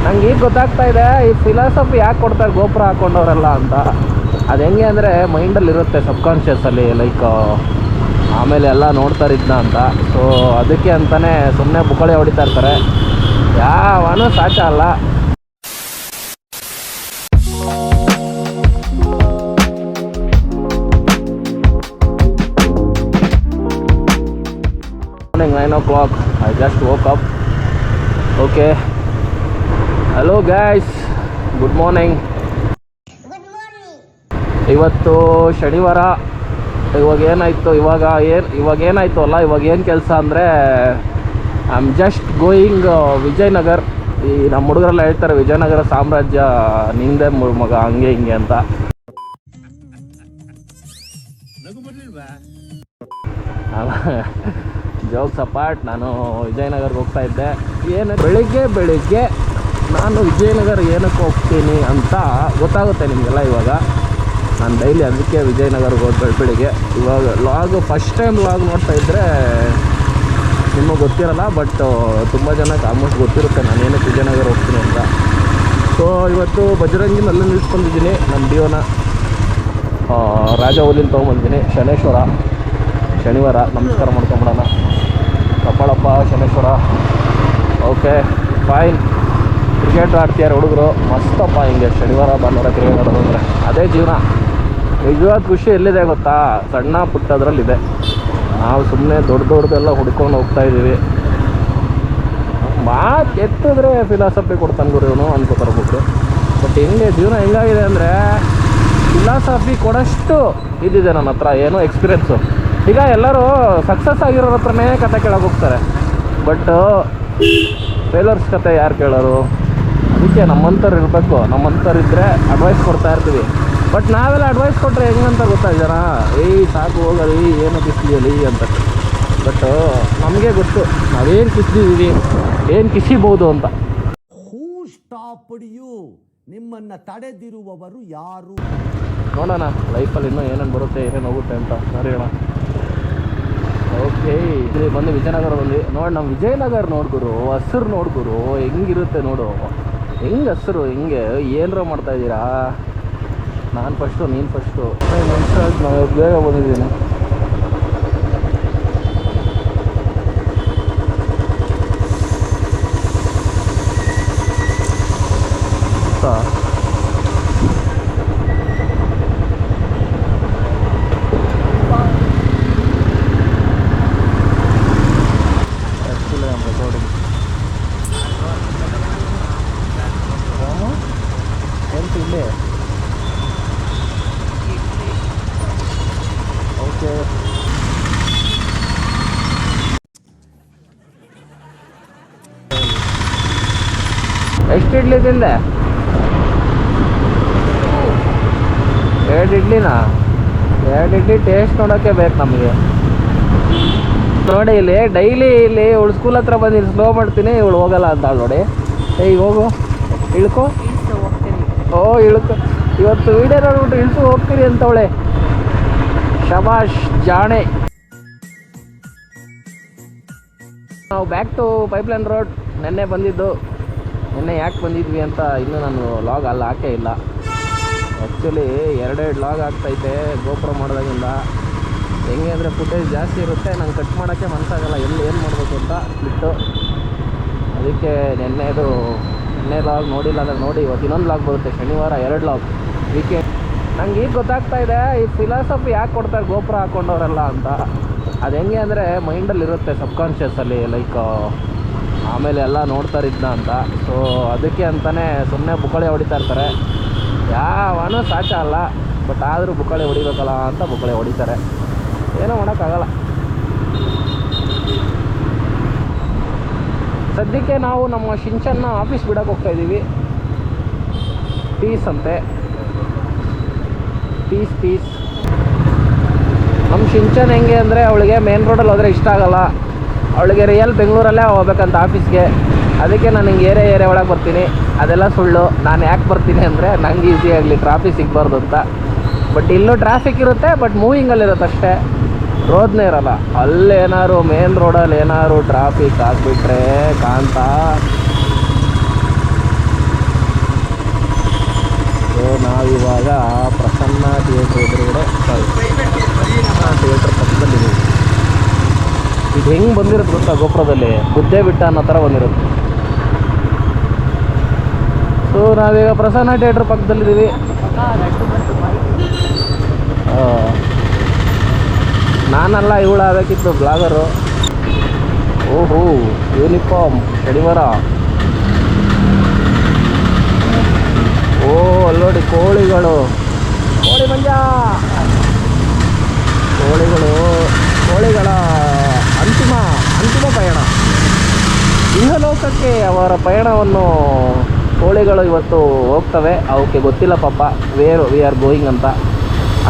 ನಂಗೆ ಈಗ ಗೊತ್ತಾಗ್ತಾ ಇದೆ ಈ ಫಿಲಾಸಫಿ ಯಾಕೆ ಕೊಡ್ತಾರೆ ಗೋಪುರ ಹಾಕ್ಕೊಂಡವರೆಲ್ಲ ಅಂತ. ಅದು ಹೆಂಗೆ ಅಂದರೆ ಮೈಂಡಲ್ಲಿ ಇರುತ್ತೆ ಸಬ್ಕಾನ್ಷಿಯಸಲ್ಲಿ, ಲೈಕ್ ಆಮೇಲೆ ಎಲ್ಲ ನೋಡ್ತಾರಿದ್ನ ಅಂತ. ಸೊ ಅದಕ್ಕೆ ಅಂತಲೇ ಸುಮ್ಮನೆ ಬುಕ್ಕಳೆ ಹೊಡಿತಾ ಇರ್ತಾರೆ, ಯಾವನೂ ಸಾಚ ಅಲ್ಲ. Morning 9 o'clock. I just woke up. Okay. Hello guys. Good morning. Good morning. ಇವತ್ತು ಶನಿವಾರ. ಇವಾಗ ಏನಾಯಿತು ಅಲ್ಲ, ಇವಾಗ ಏನು ಕೆಲಸ ಅಂದರೆ I am just going Vijayanagar. ಈ ನಮ್ಮ ಹುಡುಗರೆಲ್ಲ ಹೇಳ್ತಾರೆ ವಿಜಯನಗರ ಸಾಮ್ರಾಜ್ಯ ನಿಂದೆ ಮಗ ಹಂಗೆ ಹಿಂಗೆ ಅಂತ. ಜೋಕ್ಸ್ ಅಪಾರ್ಟ್, ನಾನು ವಿಜಯನಗರ್ಗೆ ಹೋಗ್ತಾ ಇದ್ದೆ. ಬೆಳಿಗ್ಗೆ ನಾನು ವಿಜಯನಗರ ಏನಕ್ಕೆ ಹೋಗ್ತೀನಿ ಅಂತ ಗೊತ್ತಾಗುತ್ತೆ ನಿಮಗೆಲ್ಲ. ಇವಾಗ ನಾನು ಡೈಲಿ ಅದಕ್ಕೆ ವಿಜಯನಗರ್ಗೆ ಹೋಗಿ ಬೆಳಿಗ್ಗೆ ಇವಾಗ ಫಸ್ಟ್ ಟೈಮ್ ಲಾಗ್ ನೋಡ್ತಾ ಇದ್ದರೆ ನಿಮಗೆ ಗೊತ್ತಿರಲ್ಲ, ಬಟ್ ತುಂಬ ಜನಕ್ಕೆ ಆಲ್ಮೋಸ್ಟ್ ಗೊತ್ತಿರುತ್ತೆ ನಾನು ಏನಕ್ಕೆ ವಿಜಯನಗರ ಹೋಗ್ತೀನಿ ಅಂತ. ಸೊ ಇವತ್ತು ಬಜರಂಗಿನಲ್ಲೇ ನಿಲ್ಸ್ಕೊಂಡಿದ್ದೀನಿ ನಮ್ಮ ಡಿಯೋನ. ರಾಜ ಹುಲಿನ ತೊಗೊಂಬಂದಿದ್ದೀನಿ. ಶನಿವಾರ ನಮಸ್ಕಾರ ಮಾಡ್ಕೊಂಬಿಡೋಣ. ಕಪಾಳಪ್ಪ ಶನೇಶ್ವರ. Okay fine. ಕ್ರಿಕೆಟ್ ಆಡ್ತಿದ್ದಾರೆ ಹುಡುಗರು, ಮಸ್ತಪ್ಪ. ಹಿಂಗೆ ಶನಿವಾರ ಭಾನುವಾರ ಕ್ರಿಕೆಟ್ ಆಡೋದಂದರೆ ಅದೇ ಜೀವನ. ನಿಜವಾದ ಖುಷಿ ಎಲ್ಲಿದೆ ಗೊತ್ತಾ? ಸಣ್ಣ ಪುಟ್ಟದ್ರಲ್ಲಿದೆ. ನಾವು ಸುಮ್ಮನೆ ದೊಡ್ಡದೆಲ್ಲ ಹುಡ್ಕೊಂಡು ಹೋಗ್ತಾಯಿದ್ದೀವಿ. ಮಾತು ಎತ್ತಿದ್ರೆ ಫಿಲಾಸಫಿ ಕೊಡ್ತಾನೆ ಗುರು ಇವನು ಅನ್ಕೋತಾರೆ ಬಿಟ್ರು. ಬಟ್ ಹೆಂಗೆ ಜೀವನ ಹೆಂಗಾಗಿದೆ ಅಂದರೆ ಫಿಲಾಸಫಿ ಕೊಡೋಷ್ಟು ಇದಿದೆ ನನ್ನ ಹತ್ರ, ಏನೋ ಎಕ್ಸ್ಪೀರಿಯೆನ್ಸು. ಈಗ ಎಲ್ಲರೂ ಸಕ್ಸಸ್ ಆಗಿರೋರ ಹತ್ರನೇ ಕತೆ ಕೇಳೋಕೆ ಹೋಗ್ತಾರೆ, ಬಟ್ ಫೇಲರ್ಸ್ ಕತೆ ಯಾರು ಕೇಳೋರು? ಅದಕ್ಕೆ ನಮ್ಮಂಥವ್ರು ಇರಬೇಕು. ನಮ್ಮಂಥವ್ರಿದ್ದರೆ ಅಡ್ವೈಸ್ ಕೊಡ್ತಾ ಇರ್ತೀವಿ. ಬಟ್ ನಾವೆಲ್ಲ ಅಡ್ವೈಸ್ ಕೊಟ್ಟರೆ ಹೆಂಗಂತ ಗೊತ್ತಾ ಜನ, ಸಾಕು ಹೋಗಲಿ, ಏನು ಕಿಸ್ಲಿಯಲಿ ಅಂತ. ಬಟ್ ನಮಗೆ ಗೊತ್ತು ನಾವೇನು ಕಿಸ್ದಿದ್ದೀವಿ, ಏನು ಕಿಸಿಬೋದು ಅಂತ. ಹೂ ಸ್ಟಾಪ್ಡ್ ಯು? ನಿಮ್ಮನ್ನು ತಡೆದಿರುವವರು ಯಾರು? ನೋಡೋಣ ಲೈಫಲ್ಲಿ ಇನ್ನೂ ಏನೇನು ಬರುತ್ತೆ, ಏನೇನು ಹೋಗುತ್ತೆ ಅಂತ. ಸರಿ ಅಣ್ಣ. ಓಕೆ, ಇಲ್ಲಿ ಬಂದು ವಿಜಯನಗರ ನೋಡಿ. ನಮ್ಮ ವಿಜಯನಗರ ನೋಡ್ಗುರು, ಹಸಿರು ನೋಡ್ಗುರು ಹೆಂಗಿರುತ್ತೆ ನೋಡು. ಹೆಂಗೆ ಹಸಿರು, ಹೆಂಗೆ ಏನರ ಮಾಡ್ತಾಯಿದ್ದೀರಾ? ನಾನು ಫಸ್ಟು, ನೀನು ಫಸ್ಟು. ನಾನು ಬೇಗ ಬಂದಿದ್ದೀನಿ. ಎಷ್ಟು ಇಡ್ಲಿ ತಿಂದೆ? 2 ಇಡ್ಲಿನಾ? 2 ಇಡ್ಲಿ ಟೇಸ್ಟ್ ನೋಡೋಕ್ಕೆ ಬೇಕು ನಮಗೆ. ನೋಡಿ ಇಲ್ಲಿ ಡೈಲಿ ಇಲ್ಲಿ ಇವಳು ಸ್ಕೂಲ್ ಹತ್ರ ಬಂದು ಇಲ್ಲಿ ಸ್ಲೋ ಮಾಡ್ತೀನಿ, ಇವಳು ಹೋಗಲ್ಲ ಅಂತ ನೋಡಿ. ಈಗ ಹೋಗು, ಇಳ್ಕೊ. ಇಳ್ಕೊ. ಇವತ್ತು ವೀಡಿಯೋ ನೋಡ್ಬಿಟ್ಟು ಇಳ್ಸು ಹೋಗ್ತೀರಿ ಅಂತವಳೆ. ಶಬಾಷ್ ಜಾಣೆ. ನಾವು ಬ್ಯಾಕ್ ಟು ಪೈಪ್ಲೈನ್ ರೋಡ್. ನೆನ್ನೆ ಬಂದಿದ್ದು. ನೆನ್ನೆ ಯಾಕೆ ಬಂದಿದ್ವಿ ಅಂತ ಇನ್ನೂ ನಾನು ಲಾಗ್ ಅಲ್ಲಿ ಹಾಕೇ ಇಲ್ಲ. ಆ್ಯಕ್ಚುಲಿ 2 ಲಾಗ್ ಆಗ್ತೈತೆ ಗೋಪುರ ಮಾಡಿದಾಗಿಂದ. ಹೆಂಗೆ ಅಂದರೆ ಫುಟೇಜ್ ಜಾಸ್ತಿ ಇರುತ್ತೆ, ನಂಗೆ ಕಟ್ ಮಾಡೋಕ್ಕೆ ಮನಸ್ಸಾಗಲ್ಲ, ಏನು ಮಾಡಬೇಕು ಅಂತ ಬಿಟ್ಟು. ಅದಕ್ಕೆ ನೆನ್ನೆ ಲಾಗ್ ನೋಡಿಲ್ಲ ಅಂದರೆ ನೋಡಿ, ಇವತ್ತು ಇನ್ನೊಂದು ಲಾಗ್ ಬರುತ್ತೆ. ಶನಿವಾರ 2 ಲಾಗ್ ವೀಕೆಂಡ್. ನಂಗೆ ಈಗ ಗೊತ್ತಾಗ್ತಾ ಇದೆ ಈ ಫಿಲಾಸಫಿ ಯಾಕೆ ಕೊಡ್ತಾರೆ ಗೋಪುರ ಹಾಕ್ಕೊಂಡವರೆಲ್ಲ ಅಂತ. ಅದು ಹೆಂಗೆ ಅಂದರೆ ಮೈಂಡಲ್ಲಿ ಇರುತ್ತೆ ಸಬ್ಕಾನ್ಷಿಯಸಲ್ಲಿ, ಲೈಕ್ ಆಮೇಲೆ ಎಲ್ಲ ನೋಡ್ತಾರಿದ್ನ ಅಂತ. ಸೊ ಅದಕ್ಕೆ ಅಂತಲೇ ಸುಮ್ಮನೆ ಬುಕ್ಕಳೆ ಹೊಡಿತಾ ಇರ್ತಾರೆ, ಯಾವನೂ ಸಾಚ ಅಲ್ಲ. ಬಟ್ ಆದರೂ ಬುಕ್ಕಳೆ ಹೊಡಿಬೇಕಲ್ಲ ಅಂತ ಬುಕ್ಕಳೆ ಹೊಡಿತಾರೆ. ಏನೋ ಮಾಡೋಕ್ಕಾಗಲ್ಲ. ಸದ್ಯಕ್ಕೆ ನಾವು ನಮ್ಮ ಶಿಂಚನ್ನ ಆಫೀಸ್ ಬಿಡೋಕೆ ಹೋಗ್ತಾಯಿದ್ದೀವಿ. ಪೀಸ್ ಅಂತೆ, ಪೀಸ್. ನಮ್ಮ ಶಿಂಚನ್ ಹೆಂಗೆ ಅಂದರೆ ಅವಳಿಗೆ ಮೇನ್ ರೋಡಲ್ಲಿ ಹೋದರೆ ಇಷ್ಟ ಆಗಲ್ಲ. ಅವಳಿಗೆ ರಿಯಲ್ ಬೆಂಗಳೂರಲ್ಲೇ ಹೋಗ್ಬೇಕಂತ ಆಫೀಸ್ಗೆ. ಅದಕ್ಕೆ ನಾನು ಹಿಂಗೆ ಏರಿಯಾ ಒಳಗೆ ಬರ್ತೀನಿ. ಅದೆಲ್ಲ ಸುಳ್ಳು. ನಾನು ಯಾಕೆ ಬರ್ತೀನಿ ಅಂದರೆ ನಂಗೆ ಈಸಿ ಆಗಲಿ, ಟ್ರಾಫಿಕ್ ಸಿಗಬಾರ್ದು ಅಂತ. ಬಟ್ ಇಲ್ಲೂ ಟ್ರಾಫಿಕ್ ಇರುತ್ತೆ, ಬಟ್ ಮೂವಿಂಗಲ್ಲಿರುತ್ತೆ ಅಷ್ಟೇ, ರೋಡ್ನೇ ಇರೋಲ್ಲ. ಅಲ್ಲೇನಾದ್ರು ಮೇನ್ ರೋಡಲ್ಲಿ ಏನಾದ್ರು ಟ್ರಾಫಿಕ್ ಆಗಿಬಿಟ್ರೆ ಕಾಂತ ಥಿಯೇಟ್ರ್ ಎದುರುಗಡೆ ಥಿಯೇಟ್ರ್ ಪಕ್ಕದಲ್ಲಿದೆ. ಇದು ಹೆಂಗೆ ಬಂದಿರುತ್ತೆ ಗೊತ್ತಾ, ಗೋಪುರದಲ್ಲಿ ಬುದ್ಧೆ ಬಿಟ್ಟ ಅನ್ನೋ ಥರ ಬಂದಿರುತ್ತೆ. ಸೊ ನಾವೀಗ ಪ್ರಸನ್ನ ಥಿಯೇಟ್ರ್ ಪಕ್ಕದಲ್ಲಿದ್ದೀವಿ. ನಾನಲ್ಲ, ಇವಳು ಆಗಬೇಕಿತ್ತು ಬ್ಲಾಗರು. ಓಹೋ, ಯೂನಿಫಾರ್ಮ್ ಶನಿವಾರ. ಓ ಅಲ್ಲೋಡಿ ಕೋಳಿಗಳು, ಕೋಳಿ ಮಂಜ, ಕೋಳಿಗಳ ಅಂತಿಮ ಪಯಣ, ಇಹಲೋಕಕ್ಕೆ ಅವರ ಪಯಣವನ್ನು ಕೋಳಿಗಳು ಇವತ್ತು ಹೋಗ್ತವೆ. ಅವಕ್ಕೆ ಗೊತ್ತಿಲ್ಲ ಪಾಪ ವಿ ಆರ್ ಗೋಯಿಂಗ್ ಅಂತ.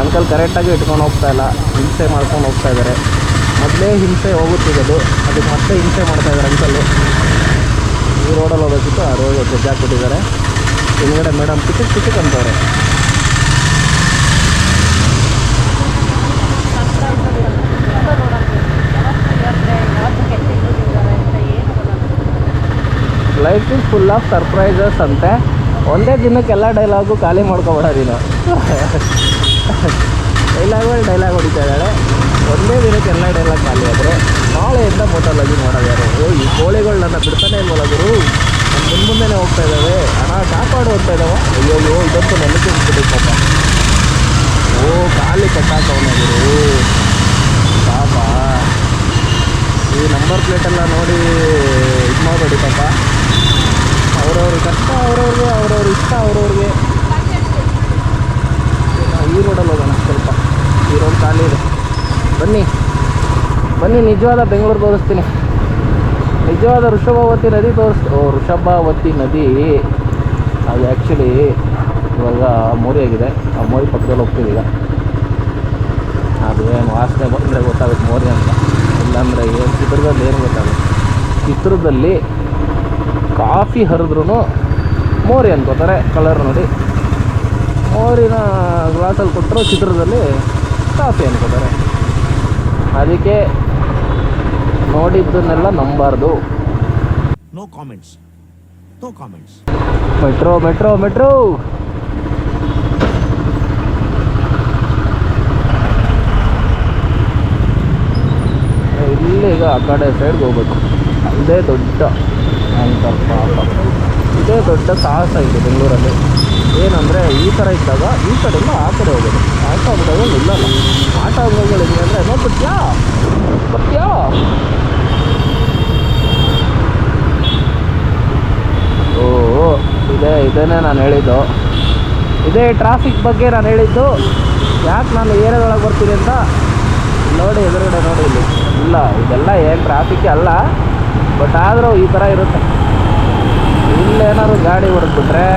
ಅಂಕಲ್ ಕರೆಕ್ಟಾಗಿ ಇಟ್ಕೊಂಡು ಹೋಗ್ತಾ ಇಲ್ಲ, ಹಿಂಸೆ ಮಾಡ್ಕೊಂಡು ಹೋಗ್ತಾ ಇದ್ದಾರೆ. ಮೊದಲೇ ಹಿಂಸೆ ಹೋಗುತ್ತಿರೋದು, ಅದಕ್ಕೆ ಮತ್ತೆ ಹಿಂಸೆ ಮಾಡ್ತಾಯಿದ್ದಾರೆ ಅಂಕಲ್ಲು. ಈ ರೋಡಲ್ಲಿ ಹೋಗೋಕ್ಕಿತ್ತು, ಆ ರೋಡ್ ಹೆಜ್ಜೆ ಹಾಕ್ಬಿಟ್ಟಿದ್ದಾರೆ. ಹಿಂದ್ಗಡೆ ಮೇಡಮ್ ಟಿಕೆಟ್ ಅಂತವ್ರೆ. Life is full of surprises ಅಂತೆ. ಒಂದೇ ದಿನಕ್ಕೆಲ್ಲ ಡೈಲಾಗು ಖಾಲಿ ಮಾಡ್ಕೊಬೇಡ ನೀನು. ಡೈಲಾಗ್ ಹೊಡಿತಾ ಇದ್ದಾಳೆ. ಒಂದೇ ದಿನಕ್ಕೆ ಎಲ್ಲ ಡೈಲಾಗ್ ಖಾಲಿ ಆದರೆ ನಾಳೆಯಿಂದ ಮೋಟೋಲಾಗಿ ಮಾಡೋದಾರು. ಈ ಕೋಳಿಗಳು ನನ್ನ ಬಿಡ್ತಾನೆ ಇಲ್ವಲ್ಲ ಗುರು, ನಮ್ಮ ಮುಂದೆನೇ ಹೋಗ್ತಾ ಇದ್ದಾವೆ, ಹಣ ಕಾಪಾಡು ಅಂತ ಇದ್ದಾವೆ. ಅಯ್ಯೋ ಇದಂತೂ ನೆನಪು ಬಿಟ್ಬಿಟ್ಟು ಪಾಪ. ಓ ಖಾಲಿ ಕಟ್ಟಾಕವನ ಗುರು ಪಾಪ. ಈ ನಂಬರ್ ಪ್ಲೇಟೆಲ್ಲ ನೋಡಿ ಇದು ಮಾಡಬೇಡಿ ಪಾಪ. ಅವ್ರವ್ರ ಕಷ್ಟ ಅವ್ರವ್ರ ಇಷ್ಟ ಅವ್ರವ್ರಿಗೆ. ಈ ರೋಡಲ್ಲಿ ಹೋಗೋಣ, ಸ್ವಲ್ಪ ಈ ರೋಡ್ ಖಾಲಿ ಇದೆ. ಬನ್ನಿ ನಿಜವಾದ ಬೆಂಗಳೂರು ತೋರಿಸ್ತೀನಿ. ನಿಜವಾದ ವೃಷಭಾವತಿ ನದಿ ವೃಷಭಾವತಿ ನದಿ ಅದು ಆ್ಯಕ್ಚುಲಿ ಇವಾಗ ಮೋರಿ ಆಗಿದೆ. ಆ ಮೋರಿ ಪಕ್ಕದಲ್ಲಿ ಹೋಗ್ತೀವಿ ಈಗ. ಅದು ಏನು ವಾಸನೆ ಬಂದರೆ ಗೊತ್ತಾಗುತ್ತೆ ಮೋರಿ ಅಂತ, ಇಲ್ಲಾಂದರೆ ಏನು ಚಿತ್ರದಲ್ಲಿ ಏನು ಗೊತ್ತಾಗುತ್ತೆ. ಚಿತ್ರದಲ್ಲಿ ಕಾಫಿ ಹರಿದ್ರೂ ಮೋರಿ ಅನ್ಕೋತಾರೆ, ಕಲರ್ ನೋಡಿ. ಮೋರಿನ ಗ್ಲಾಸಲ್ಲಿ ಕೊಟ್ಟರು, ಚಿತ್ರದಲ್ಲಿ ಕಾಫಿ ಅನ್ಕೋತಾರೆ. ಅದಕ್ಕೆ ನೋಡಿದ್ದನ್ನೆಲ್ಲ ನಂಬಾರ್ದು. No comments. ಮೆಟ್ರೋ ಇಲ್ಲಿಗ ಆ ಕಡೆ ಸೈಡ್ಗೆ ಹೋಗ್ಬೇಕು. ಇದೇ ದೊಡ್ಡ ಆ್ಯಂಕರ್ ಪಾಪ, ಇದೇ ದೊಡ್ಡ ಸಾಹಸ ಇದೆ ಬೆಂಗಳೂರಲ್ಲಿ. ಏನಂದರೆ ಈ ಥರ ಇದ್ದಾಗ ಈ ಕಡೆಯಿಂದ ಆ ಕಡೆ ಹೋಗೋದು. ಆಟೋ ಅಂಗಡಿಗಳು ನಿಲ್ಲಲ್ಲ. ಆಟೋ ಅಂಗಡಿಗಳು ಹೆಂಗೆ ಅಂದರೆ ನೋಡ್ಬಿಟ್ಯಾ ಇದೇನೇ ನಾನು ಹೇಳಿದ್ದು. ಇದೇ ಟ್ರಾಫಿಕ್ ಬಗ್ಗೆ ನಾನು ಹೇಳಿದ್ದು. ಯಾಕೆ ನಾನು ಏರಿಯಾದೊಳಗೆ ಬರ್ತೀನಿ ಅಂತ ನೋಡಿ, ಎದುರುಗಡೆ ನೋಡಿ ಇಲ್ಲಿ ಇಲ್ಲ, ಇದೆಲ್ಲ ಏನು ಟ್ರಾಫಿಕ್ಕೇ ಅಲ್ಲ, ಬಟ್ ಆದರೂ ಈ ಥರ ಇರುತ್ತೆ. ಇಲ್ಲೇನಾದ್ರು ಗಾಡಿ ಹೊಡೆದ್ಬಿಟ್ರೆ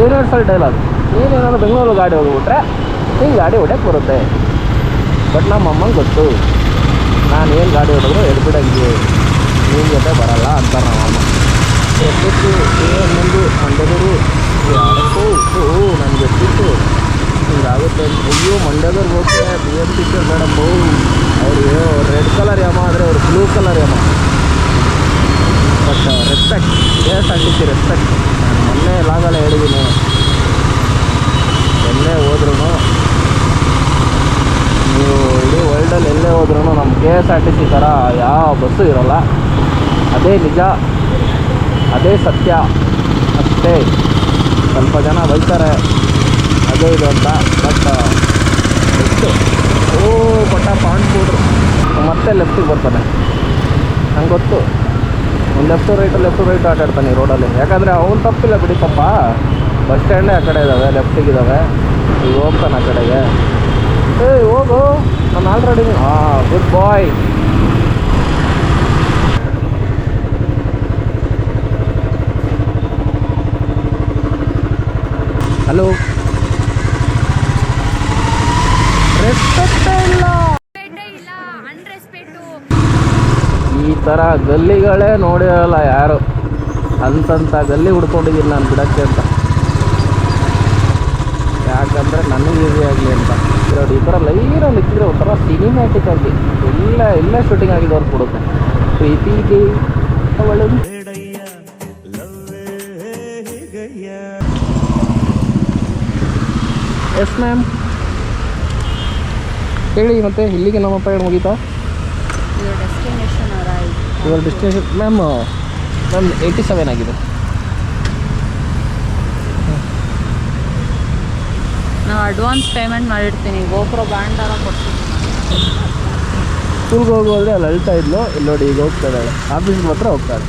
ಯೂನಿವರ್ಸಲ್ ಡೈಲಾಗ್, ನೀನೇನಾದ್ರು ಬೆಂಗಳೂರು ಗಾಡಿ ಹೋಗ್ಬಿಟ್ರೆ ಹಿಂಗೆ ಗಾಡಿ ಹೊಡ್ಯಕ್ಕೆ ಬರುತ್ತೆ. ಬಟ್ ನಮ್ಮ ಅಮ್ಮಂಗೆ ಗೊತ್ತು, ನಾನು ಏನು ಗಾಡಿ ಹೊಡೆದ್ರು ಎಡ್ಬಿಡಂಗೆ, ನಿಮ್ಮ ಜೊತೆ ಬರಲ್ಲ ಅಂತಾರೆ ನಮ್ಮ ಅಮ್ಮ. ಎಷ್ಟಿತ್ತು ಮುಂದೆ ಮಂಡ್ಯದವರು ಯಾರಕ್ಕೂ ನನಗೆ ಗೊತ್ತಿತ್ತು ಹಿಂಗಾಗುತ್ತೆ ಅಂತ. ಅಯ್ಯೋ ಮಂಡ್ಯದವ್ರಿಗೆ ಹೋಗಿ BM ಟೀಚರ್ ಮೇಡಮ್ ಅವ್ರಿಗೆ ರೆಡ್ ಕಲರ್ ಯಮ ಆದರೆ ಅವ್ರು ಬ್ಲೂ ಕಲರ್ ಯಮ. But respect, KSRTC respect. ನಾನು ಮೊನ್ನೆ ಲಾಗಲ್ಲ ಹೇಳಿದ್ದೀನಿ, ಎಲ್ಲೇ ಹೋದ್ರೂ ನೀವು ಇಡೀ ವರ್ಲ್ಡಲ್ಲಿ ಎಲ್ಲೇ ಹೋದ್ರೂ ನಮ್ಮ KSRTC ಥರ ಯಾವ ಬಸ್ಸು ಇರೋಲ್ಲ. ಅದೇ ನಿಜ, ಅದೇ ಸತ್ಯ ಅಷ್ಟೇ. ಸ್ವಲ್ಪ ಜನ ಬೈತಾರೆ ಅದೇ ಇದು ಅಂತ, ಬಟ್ ಎಷ್ಟು ಪಟ್ಟ ಪಾಯಿಂಟ್ ಕೊಡ್ರು ಮತ್ತೆ ಲೆಫ್ಟಿಗೆ ಬರ್ತಾನೆ. ನಂಗೆ ಗೊತ್ತು, ಲೆಫ್ಟು ರೈಟು ಆಟಾಡ್ತಾನೆ ಈ ರೋಡಲ್ಲಿ. ಯಾಕಂದರೆ ಅವ್ನು ತಪ್ಪಿಲ್ಲ ಬಿಡಿ ಪಾಪ, ಬಸ್ ಸ್ಟ್ಯಾಂಡೇ ಆ ಕಡೆ ಇದ್ದಾವೆ, ಲೆಫ್ಟಿಗಿದ್ದಾವೆ. ಈಗ ಹೋಗ್ತಾನೆ ಆ ಕಡೆಗೆ. ಹೋಗು, ನಾನು ಆಲ್ರೆಡಿ ಗುಡ್ ಬಾಯ್. ಹಲೋ, ರೆಸ್ಪೆಕ್ಟೇ ಇಲ್ಲ. ಈ ಥರ ಗಲ್ಲಿಗಳೇ ನೋಡಿರಲ್ಲ ಯಾರು. ಅಂತಂಥ ಗಲ್ಲಿ ಹುಡ್ಕೊಂಡಿದ್ದೀನಿ ನಾನು ಬಿಡೋಕ್ಕೆ ಅಂತ. ಯಾಕಂದರೆ ನನಗೆ ಈಸಿ ಆಗಲಿ ಅಂತ. ಈ ಥರ ಲೈನಲ್ಲಿ ಇದ್ದರೆ ಒಂಥರ ಸಿನಿಮ್ಯಾಟಿಕ್ ಆಗಿ ಇಲ್ಲೇ ಶೂಟಿಂಗ್ ಆಗಿದೆ ಅವ್ರು ಕೊಡುತ್ತೆ. ಪ್ರೀತಿಗೆ ಅವಳು ಎಸ್ ಮ್ಯಾಮ್. ಹೇಳಿ ಮತ್ತೆ ಇಲ್ಲಿಗೆ ನಮ್ಮ ಪಯಣ ಮುಗೀತಾ? ಯುವರ್ ಡೆಸ್ಟಿನೇಷನ್ ಇವಾಗ ಡೆಸ್ಟಿನೇಷನ್ ಮ್ಯಾಮ್ 87 ಆಗಿದೆ. ನಾವು ಅಡ್ವಾನ್ಸ್ ಪೇಮೆಂಟ್ ಮಾಡಿರ್ತೀನಿ. ಗೋಪ್ರೋ ಬ್ಯಾಂಡಾರ ಕೊಡ್ತೀನಿ. ಸ್ಕೂಲ್ಗೆ ಹೋಗೋದ್ರೆ ಅಲ್ಲಿ ಅಳ್ತಾ ಇದ್ಲು. ಇಲ್ಲಿ ನೋಡಿ ಈಗ ಹೋಗ್ತಾ ಇದ್ದಾಳೆ, ಆಫೀಸ್ಗೆ ಮಾತ್ರ ಹೋಗ್ತಾಳೆ.